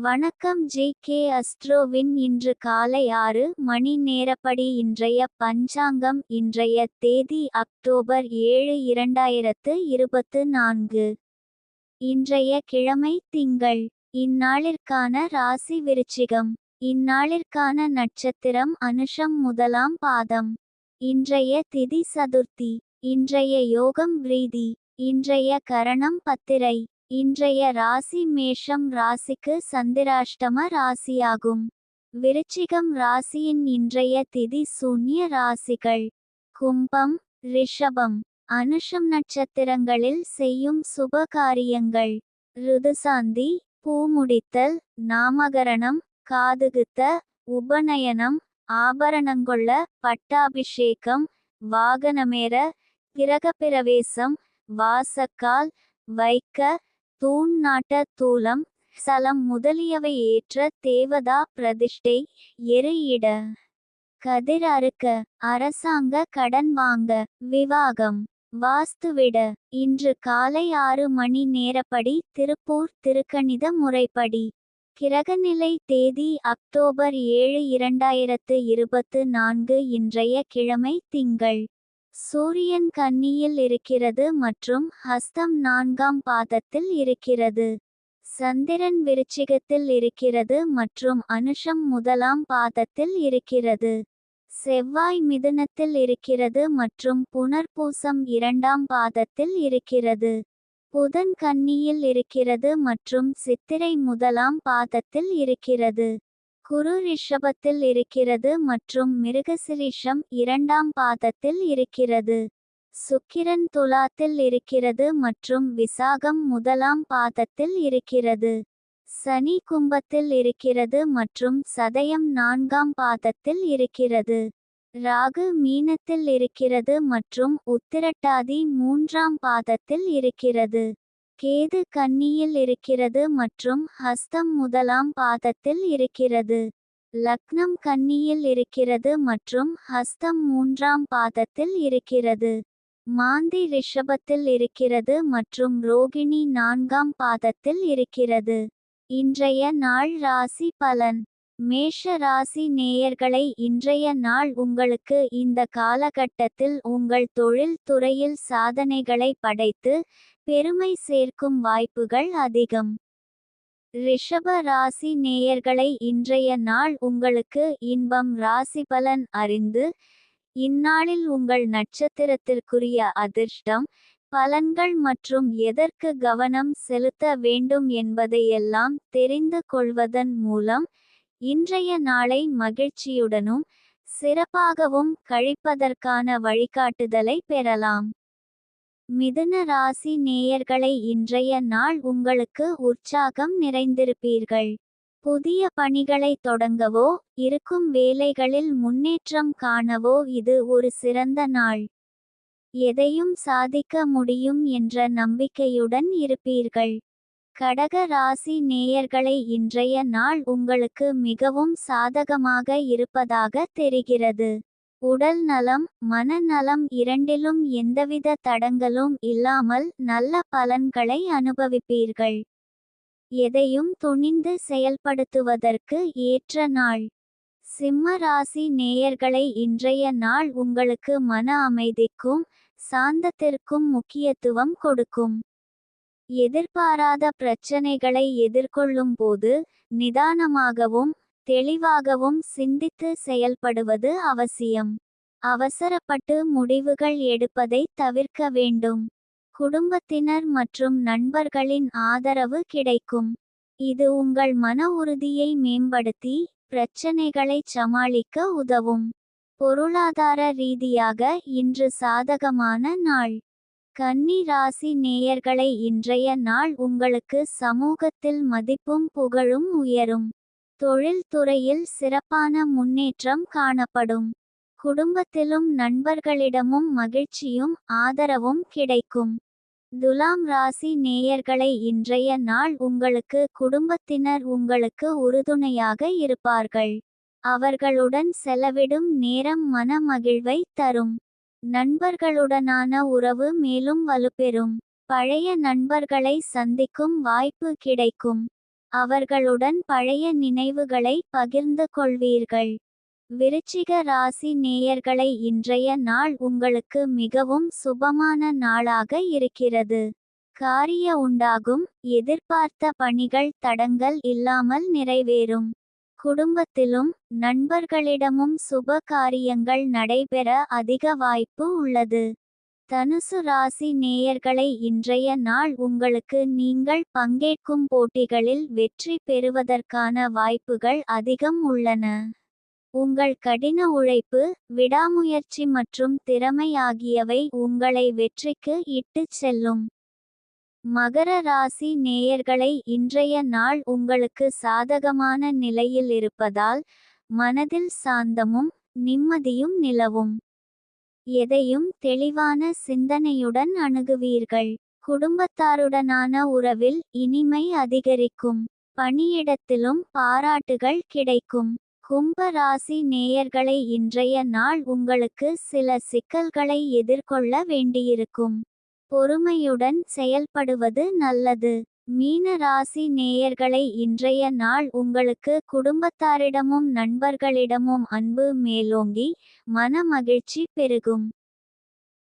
வணக்கம் ஜே.கே. அஸ்ட்ரோவின் இன்று காலை 6 மணி நேரப்படி இன்றைய பஞ்சாங்கம். இன்றைய தேதி அக்டோபர் 7 2024. இன்றைய கிழமை திங்கள். இந்நாளிற்கான ராசி விருச்சிகம். இந்நாளிற்கான நட்சத்திரம் அனுஷம் முதலாம் பாதம். இன்றைய திதி சதுர்த்தி. இன்றைய யோகம் விரீதி. இன்றைய கரணம் பத்திரை. இன்றைய ராசி மேஷம் ராசிக்கு சந்திராஷ்டம ராசியாகும். விருச்சிகம் ராசியின் இன்றைய திதி சூன்ய ராசிகள் கும்பம், ரிஷபம். அனுஷம் நட்சத்திரங்களில் செய்யும் சுப காரியங்கள்: ருதுசாந்தி, பூமுடித்தல், நாமகரணம், காதுகுத்த, உபநயனம், ஆபரணங்கொள்ள, பட்டாபிஷேகம், வாகனமேற, கிரகப்பிரவேசம், வாசக்கால் வைக்க, தூண் நாட்ட, தூலம், சலம் முதலியவை ஏற்ற, தேவதா பிரதிஷ்டை, எரு இட, கதிர் அறுக்க, அரசாங்க கடன் வாங்க, விவாகம், வாஸ்துவிட. இன்று காலை 6 மணி நேரப்படி திருப்பூர் திருக்கணித முறைப்படி. கிரகநிலை தேதி அக்டோபர் 7 2024. இன்றைய கிழமை திங்கள். சூரியன் கன்னியில் இருக்கிறது மற்றும் ஹஸ்தம் 4ஆம் பாதத்தில் இருக்கிறது. சந்திரன் விருச்சிகத்தில் இருக்கிறது மற்றும் அனுஷம் முதலாம் பாதத்தில் இருக்கிறது. செவ்வாய் மிதுனத்தில் இருக்கிறது மற்றும் புனர்பூசம் 2ஆம் பாதத்தில் இருக்கிறது. புதன் கன்னியில் இருக்கிறது மற்றும் சித்திரை முதலாம் பாதத்தில் இருக்கிறது. குரு ரிஷபத்தில் இருக்கிறது மற்றும் மிருகசிரீஷம் 2ஆம் பாதத்தில் இருக்கிறது. சுக்கிரன் துலாத்தில் இருக்கிறது மற்றும் விசாகம் முதலாம் பாதத்தில் இருக்கிறது. சனி கும்பத்தில் இருக்கிறது மற்றும் சதயம் 4ஆம் பாதத்தில் இருக்கிறது. ராகு மீனத்தில் இருக்கிறது மற்றும் உத்திரட்டாதி 3ஆம் பாதத்தில் இருக்கிறது. கேது கன்னியில் இருக்கிறது மற்றும் ஹஸ்தம் முதலாம் பாதத்தில் இருக்கிறது. லக்னம் கன்னியில் இருக்கிறது மற்றும் ஹஸ்தம் 3ஆம் பாதத்தில் இருக்கிறது. மாந்தி ரிஷபத்தில் இருக்கிறது மற்றும் ரோகிணி 4ஆம் பாதத்தில் இருக்கிறது. இன்றைய நாள் ராசி பலன். மேஷ ராசி நேயர்களை, இன்றைய நாள் உங்களுக்கு இந்த காலகட்டத்தில் உங்கள் தொழில் துறையில் சாதனைகளை படைத்து பெருமை சேர்க்கும் வாய்ப்புகள் அதிகம். ரிஷப ராசி நேயர்களை, இன்றைய நாள் உங்களுக்கு இன்பம். ராசிபலன் அறிந்து இந்நாளில் உங்கள் நட்சத்திரத்திற்குரிய அதிர்ஷ்டம், பலன்கள் மற்றும் எதற்கு கவனம் செலுத்த வேண்டும் என்பதையெல்லாம் தெரிந்து கொள்வதன் மூலம் இன்றைய நாளை மகிழ்ச்சியுடனும் சிறப்பாகவும் கழிப்பதற்கான வழிகாட்டுதலை பெறலாம். மிதுன ராசி நேயர்களை, இன்றைய நாள் உங்களுக்கு உற்சாகம் நிறைந்திருப்பீர்கள். புதிய பணிகளை தொடங்கவோ இருக்கும் வேலைகளில் முன்னேற்றம் காணவோ இது ஒரு சிறந்த நாள். எதையும் சாதிக்க முடியும் என்ற நம்பிக்கையுடன் இருப்பீர்கள். கடக ராசி நேயர்களை, இன்றைய நாள் உங்களுக்கு மிகவும் சாதகமாக இருப்பதாக தெரிகிறது. உடல் நலம், மனநலம் இரண்டிலும் எந்தவித தடங்களும் இல்லாமல் நல்ல பலன்களை அனுபவிப்பீர்கள். எதையும் துணிந்து செயல்படுத்துவதற்கு ஏற்ற நாள். சிம்ம ராசி நேயர்களை, இன்றைய நாள் உங்களுக்கு மன அமைதிக்கும் சாந்தத்திற்கும் முக்கியத்துவம் கொடுக்கும். எதிர்பாராத பிரச்சனைகளை எதிர்கொள்ளும் போது நிதானமாகவும் தெளிவாகவும் சிந்தித்து செயல்படுவது அவசியம். அவசரப்பட்டு முடிவுகள் எடுப்பதை தவிர்க்க வேண்டும். குடும்பத்தினர் மற்றும் நண்பர்களின் ஆதரவு கிடைக்கும். இது உங்கள் மன உறுதியை மேம்படுத்தி பிரச்சனைகளை சமாளிக்க உதவும். பொருளாதார ரீதியாக இன்று சாதகமான நாள். கன்னி ராசி நேயர்களை, இன்றைய நாள் உங்களுக்கு சமூகத்தில் மதிப்பும் புகழும் உயரும். தொழில் துறையில் சிறப்பான முன்னேற்றம் காணப்படும். குடும்பத்திலும் நண்பர்களிடமும் மகிழ்ச்சியும் ஆதரவும் கிடைக்கும். துலாம் ராசி நேயர்களை, இன்றைய நாள் உங்களுக்கு குடும்பத்தினர் உங்களுக்கு உறுதுணையாக இருப்பார்கள். அவர்களுடன் செலவிடும் நேரம் மன மகிழ்வை தரும். நண்பர்களுடனான உறவு மேலும் வலுப்பெறும். பழைய நண்பர்களை சந்திக்கும் வாய்ப்பு கிடைக்கும். அவர்களுடன் பழைய நினைவுகளை பகிர்ந்து கொள்வீர்கள். விருச்சிக ராசி நேயர்களை இன்றைய நாள் உங்களுக்கு மிகவும் சுபமான நாளாக இருக்கிறது. காரிய உண்டாகும். எதிர்பார்த்த பணிகள் தடங்கல் இல்லாமல் நிறைவேறும். குடும்பத்திலும் நண்பர்களிடமும் சுப காரியங்கள் நடைபெற அதிக வாய்ப்பு உள்ளது. தனுசு ராசி நேயர்களை இன்றைய நாள் உங்களுக்கு நீங்கள் பங்கேற்கும் போட்டிகளில் வெற்றி பெறுவதற்கான வாய்ப்புகள் அதிகம் உள்ளன. உங்கள் கடின உழைப்பு, விடாமுயற்சி மற்றும் திறமை ஆகியவை உங்களை வெற்றிக்கு இட்டுச் செல்லும். மகர ராசி நேயர்களை இன்றைய நாள் உங்களுக்கு சாதகமான நிலையில் இருப்பதால் மனதில் சாந்தமும் நிம்மதியும் நிலவும். எதையும் தெளிவான சிந்தனையுடன் அணுகுவீர்கள். குடும்பத்தாருடனான உறவில் இனிமை அதிகரிக்கும். பணியிடத்திலும் பாராட்டுகள் கிடைக்கும். கும்ப ராசி நேயர்களை இன்றைய நாள் உங்களுக்கு சில சிக்கல்களை எதிர்கொள்ள வேண்டியிருக்கும். பொறுமையுடன் செயல்படுவது நல்லது. மீன ராசி நேயர்களை இன்றைய நாள் உங்களுக்கு குடும்பத்தாரிடமும் நண்பர்களிடமும் அன்பு மேலோங்கி மன மகிழ்ச்சி பெருகும்.